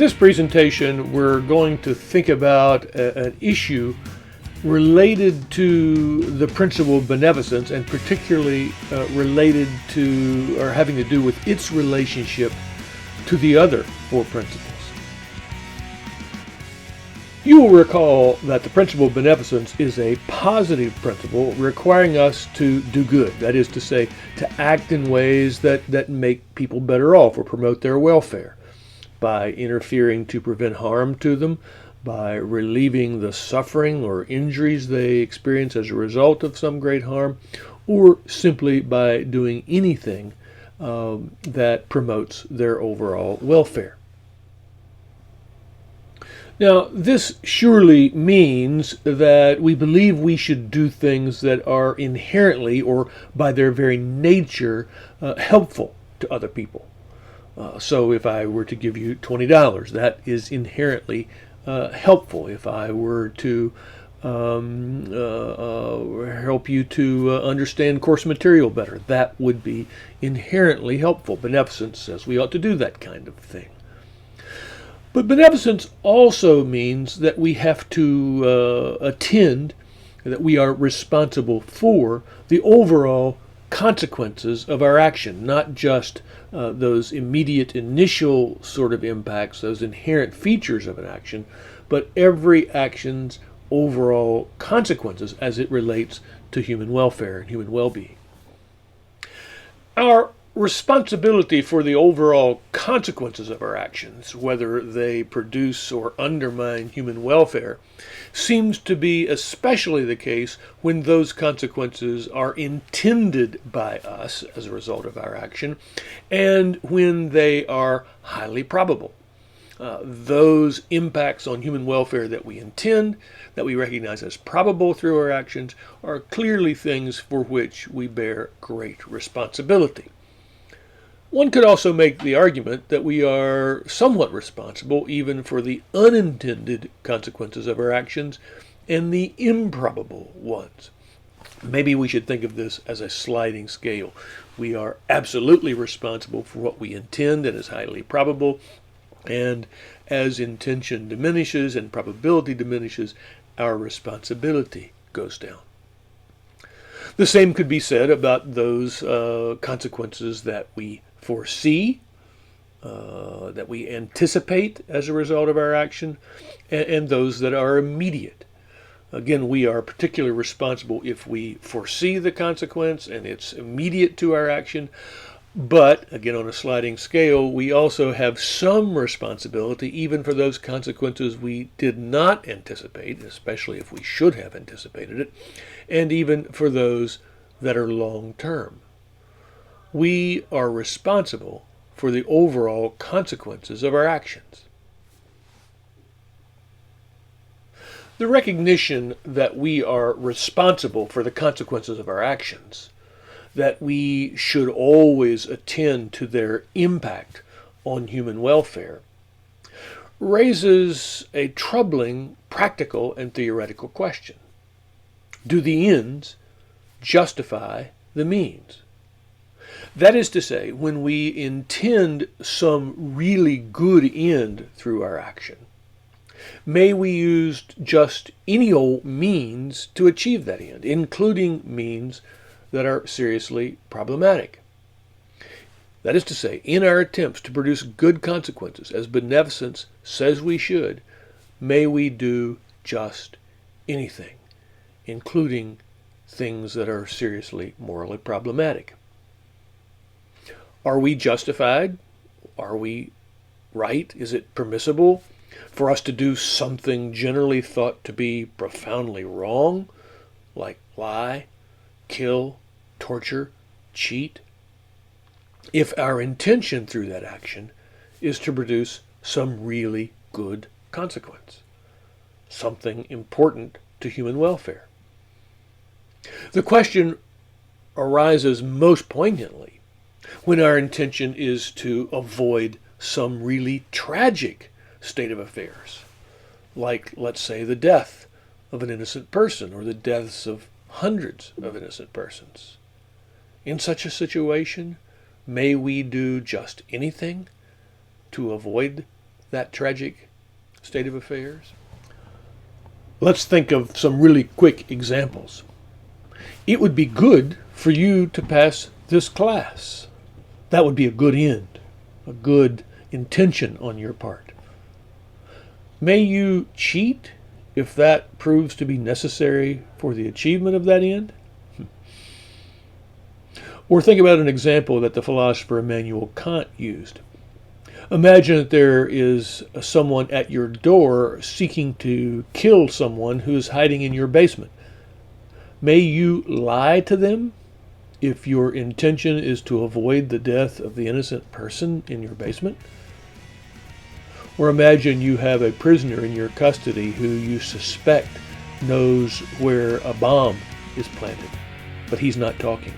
In this presentation, we're going to think about an issue related to the principle of beneficence, and particularly related to, or having to do with, its relationship to the other four principles. You will recall that the principle of beneficence is a positive principle requiring us to do good. That is to say, to act in ways that make people better off or promote their welfare, by interfering to prevent harm to them, by relieving the suffering or injuries they experience as a result of some great harm, or simply by doing anything that promotes their overall welfare. Now, this surely means that we believe we should do things that are inherently, or by their very nature, helpful to other people. So if I were to give you $20, that is inherently helpful. If I were to help you to understand course material better, that would be inherently helpful. Beneficence says we ought to do that kind of thing. But beneficence also means that we have to attend, that we are responsible for the overall consequences of our action, not just those immediate initial sort of impacts, those inherent features of an action, but every action's overall consequences as it relates to human welfare and human well-being. Our responsibility for the overall consequences of our actions, whether they produce or undermine human welfare, seems to be especially the case when those consequences are intended by us as a result of our action, and when they are highly probable. Those impacts on human welfare that we intend, that we recognize as probable through our actions, are clearly things for which we bear great responsibility. One could also make the argument that we are somewhat responsible even for the unintended consequences of our actions and the improbable ones. Maybe we should think of this as a sliding scale. We are absolutely responsible for what we intend and is highly probable, and as intention diminishes and probability diminishes, our responsibility goes down. The same could be said about those consequences that we foresee, that we anticipate as a result of our action, and those that are immediate. Again, we are particularly responsible if we foresee the consequence and it's immediate to our action. But, again, on a sliding scale, we also have some responsibility even for those consequences we did not anticipate, especially if we should have anticipated it, and even for those that are long-term. We are responsible for the overall consequences of our actions. The recognition that we are responsible for the consequences of our actions, that we should always attend to their impact on human welfare, raises a troubling practical and theoretical question. Do the ends justify the means? That is to say, when we intend some really good end through our action, may we use just any old means to achieve that end, including means that are seriously problematic? That is to say, in our attempts to produce good consequences, as beneficence says we should, may we do just anything, including things that are seriously morally problematic. Are we justified? Are we right? Is it permissible for us to do something generally thought to be profoundly wrong, like lie, kill, torture, cheat, if our intention through that action is to produce some really good consequence, something important to human welfare? The question arises most poignantly when our intention is to avoid some really tragic state of affairs, like, let's say, the death of an innocent person or the deaths of hundreds of innocent persons. In such a situation, may we do just anything to avoid that tragic state of affairs? Let's think of some really quick examples. It would be good for you to pass this class. That would be a good end, a good intention on your part. May you cheat if that proves to be necessary for the achievement of that end? Or think about an example that the philosopher Immanuel Kant used. Imagine that there is someone at your door seeking to kill someone who is hiding in your basement. May you lie to them if your intention is to avoid the death of the innocent person in your basement? Or imagine you have a prisoner in your custody who you suspect knows where a bomb is planted, but he's not talking.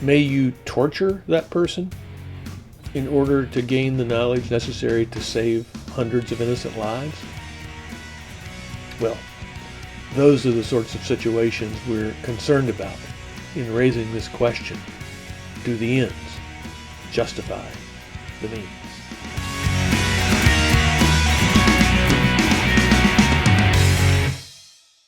May you torture that person in order to gain the knowledge necessary to save hundreds of innocent lives? Well, those are the sorts of situations we're concerned about in raising this question. Do the ends justify the means?